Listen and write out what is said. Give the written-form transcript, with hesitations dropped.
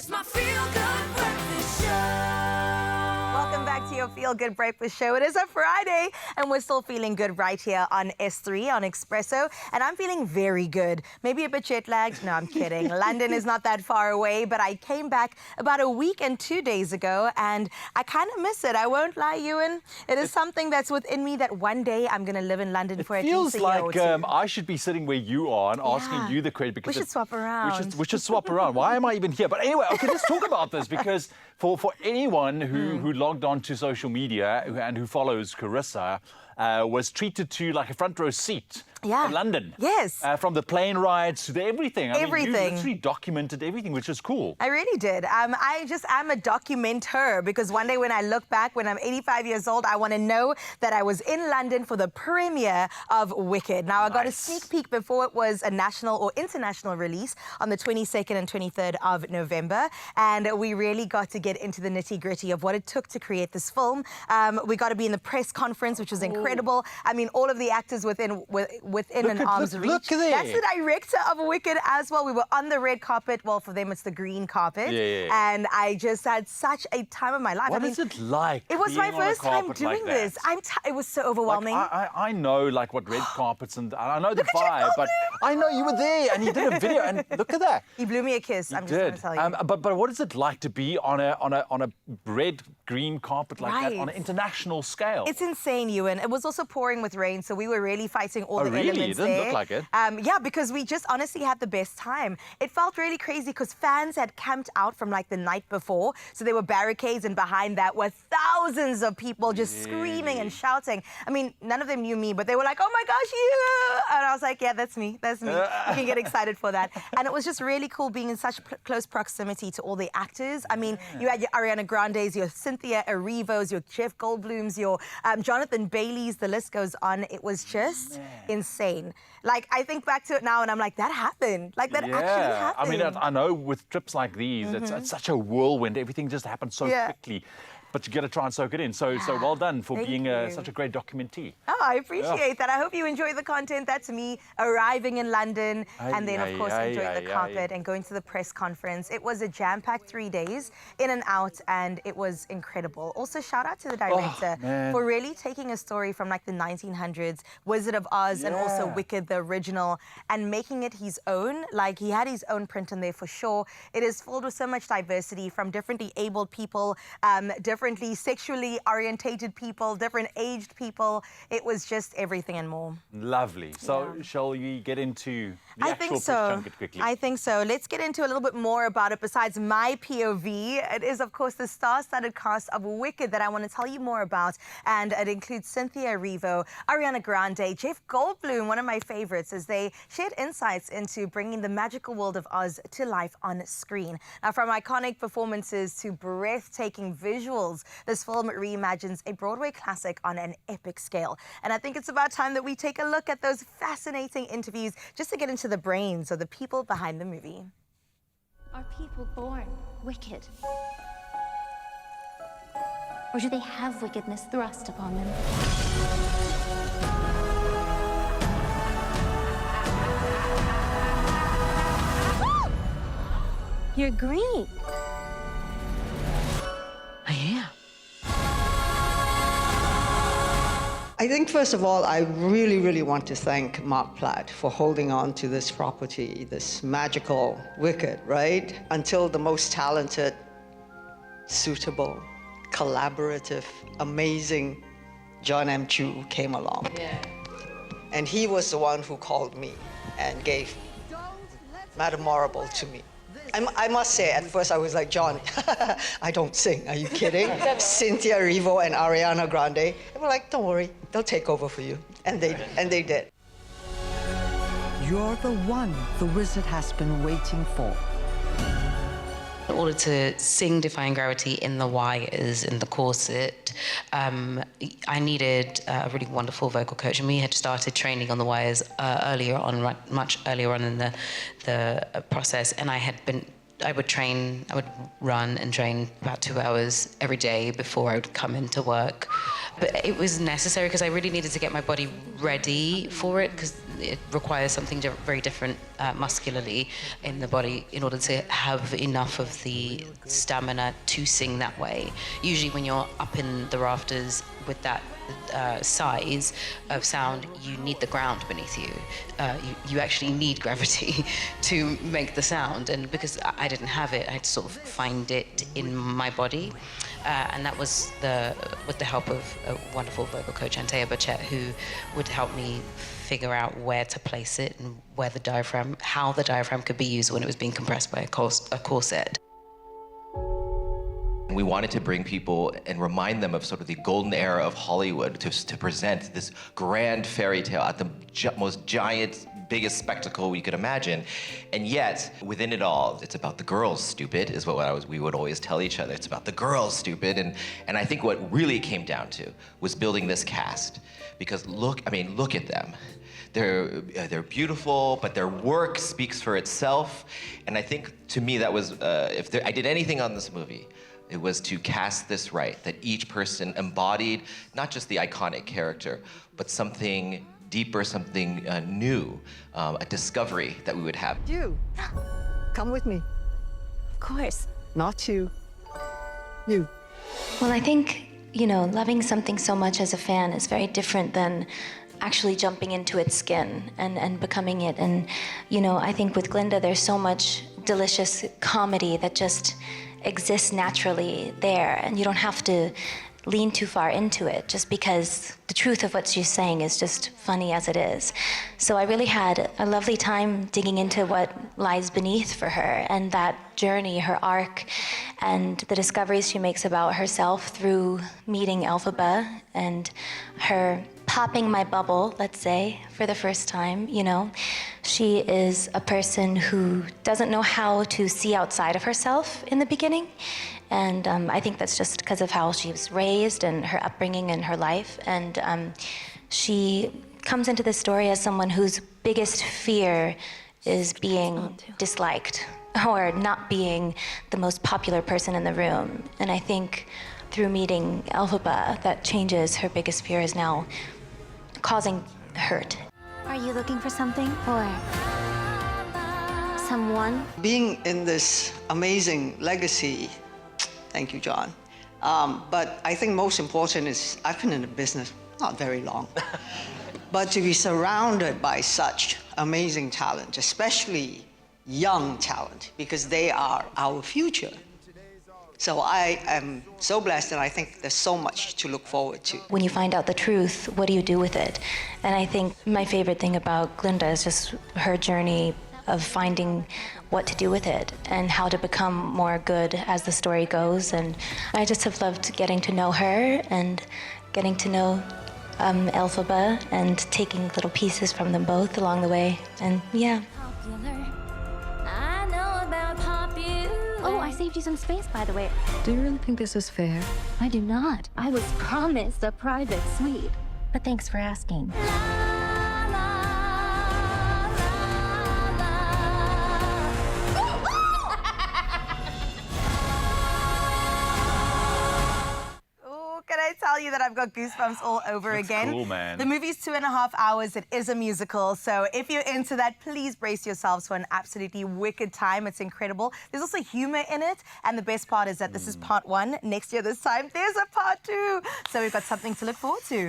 It's my feel-good breakfast show. Welcome back to your Feel Good Breakfast Show. It is a Friday, and we're still feeling good right here on S3, on Expresso. And I'm feeling very good. Maybe a bit jet-lagged. No, I'm kidding. London is not that far away, but I came back about a week and 2 days ago, and I kind of miss it. I won't lie, Ewan. It is something that's within me that one day I'm going to live in London for at least a year or two. It feels like I should be sitting where you are and asking you the credit, because we should swap around. We should swap around. Why am I even here? But anyway, okay, let's talk about this, because for anyone who logged on to social media and who follows Carissa, was treated to like a front row seat in London. Yes. From the plane rides to the everything. I mean, you literally documented everything, which is cool. I really did. I just am a documenter, because one day when I look back, when I'm 85 years old, I want to know that I was in London for the premiere of Wicked. Now, I got a sneak peek before it was a national or international release on the 22nd and 23rd of November. And we really got to get into the nitty-gritty of what it took to create this film. We got to be in the press conference, which was incredible. I mean, all of the actors within an arm's reach. Look there. That's the director of Wicked as well. We were on the red carpet. Well, for them, it's the green carpet. And I just had such a time of my life. What is it like? It was my first time doing this. It was so overwhelming. Like, I know like what red carpets, and I know the vibe, but I know you were there and you did a video, and look at that. He blew me a kiss. I'm just going to tell you. But what is it like to be on a red green carpet like that on an international scale? It's insane, Ewan. It was also pouring with rain, so we were really fighting all the really? elements It didn't look like it. Yeah, because we just honestly had the best time. It felt really crazy because fans had camped out from like the night before, so there were barricades, and behind that were thousands of people just screaming and shouting. I mean, none of them knew me, but they were like, "Oh my gosh, you!" And I was like, "Yeah, that's me. That's me." You can get excited for that. And it was just really cool being in such close proximity to all the actors. I mean, you had your Ariana Grandes, your Cynthia Erivos, your Jeff Goldblums, your Jonathan Baileys. The list goes on. It was just insane. Like, I think back to it now and I'm like, that happened. Like, that actually happened. I mean, I know with trips like these, it's such a whirlwind. Everything just happens so quickly. But you got to try and soak it in. So well done for being such a great documentee. Oh, I appreciate that. I hope you enjoy the content. That's me arriving in London and then, of course, enjoying the carpet and going to the press conference. It was a jam-packed 3 days, in and out, and it was incredible. Also, shout out to the director for really taking a story from like the 1900s, Wizard of Oz, and also Wicked, the original, and making it his own. Like, he had his own print in there for sure. It is filled with so much diversity from differently abled people, differently sexually orientated people, different aged people. It was just everything and more. Lovely. So shall we get into the actual press junket quickly? I think so. Let's get into a little bit more about it besides my POV. It is, of course, the star-studded cast of Wicked that I want to tell you more about. And it includes Cynthia Erivo, Ariana Grande, Jeff Goldblum, one of my favorites, as they shared insights into bringing the magical world of Oz to life on screen. Now, from iconic performances to breathtaking visuals, this film reimagines a Broadway classic on an epic scale. And I think it's about time that we take a look at those fascinating interviews just to get into the brains of the people behind the movie. Are people born wicked? Or do they have wickedness thrust upon them? You're green. I think, first of all, I really, really want to thank Mark Platt for holding on to this property, this magical Wicked, right? Until the most talented, suitable, collaborative, amazing John M. Chu came along. And he was the one who called me and gave Madame Morrible to me. I must say, at first I was like, John, I don't sing. Are you kidding? Cynthia Erivo and Ariana Grande. They were like, don't worry, they'll take over for you. And they did. You're the one the wizard has been waiting for. In order to sing Defying Gravity in the wires, in the corset, I needed a really wonderful vocal coach. And we had started training on the wires much earlier on in the process. And I would run and train about 2 hours every day before I would come into work. But it was necessary because I really needed to get my body ready for it, because it requires something very different muscularly in the body in order to have enough of the stamina to sing that way. Usually when you're up in the rafters with that size of sound, you need the ground beneath you. You actually need gravity to make the sound, and because I didn't have it, I had to sort of find it in my body. And that was with the help of a wonderful vocal coach, Antea Bachet, who would help me figure out where to place it and where the diaphragm, how the diaphragm could be used when it was being compressed by a corset. We wanted to bring people and remind them of sort of the golden era of Hollywood, to present this grand fairy tale at the most giant, biggest spectacle we could imagine. And yet, within it all, it's about the girls, stupid, is what we would always tell each other. It's about the girls, stupid. And I think what really came down to was building this cast. Because look at them. They're beautiful, but their work speaks for itself. And I think, to me, that was, if I did anything on this movie, it was to cast this right, that each person embodied not just the iconic character, but something deeper, something new, a discovery that we would have. You, come with me. Of course. Not you. You. Well, I think, loving something so much as a fan is very different than actually jumping into its skin and becoming it. And, I think with Glinda, there's so much delicious comedy that just exists naturally there, and you don't have to lean too far into it just because the truth of what she's saying is just funny as it is. So I really had a lovely time digging into what lies beneath for her and that journey, her arc, and the discoveries she makes about herself through meeting Elphaba and her popping my bubble, let's say, for the first time. She is a person who doesn't know how to see outside of herself in the beginning. And I think that's just because of how she was raised and her upbringing and her life. And she comes into this story as someone whose biggest fear is being disliked or not being the most popular person in the room. And I think through meeting Elphaba, that changes. Her biggest fear is now causing hurt. Are you looking for something or someone? Being in this amazing legacy, thank you, John. But I think most important is I've been in the business not very long, but to be surrounded by such amazing talent, especially young talent, because they are our future. So I am so blessed, and I think there's so much to look forward to. When you find out the truth, what do you do with it? And I think my favorite thing about Glinda is just her journey of finding what to do with it and how to become more good as the story goes. And I just have loved getting to know her and getting to know Elphaba and taking little pieces from them both along the way. And yeah. Oh, I saved you some space, by the way. Do you really think this is fair? I do not. I was promised a private suite. But thanks for asking. Can I tell you that I've got goosebumps all over That's again? cool, man. The movie's 2.5 hours. It is a musical. So if you're into that, please brace yourselves for an absolutely wicked time. It's incredible. There's also humor in it. And the best part is that this is part 1. Next year, this time, there's a part 2. So we've got something to look forward to.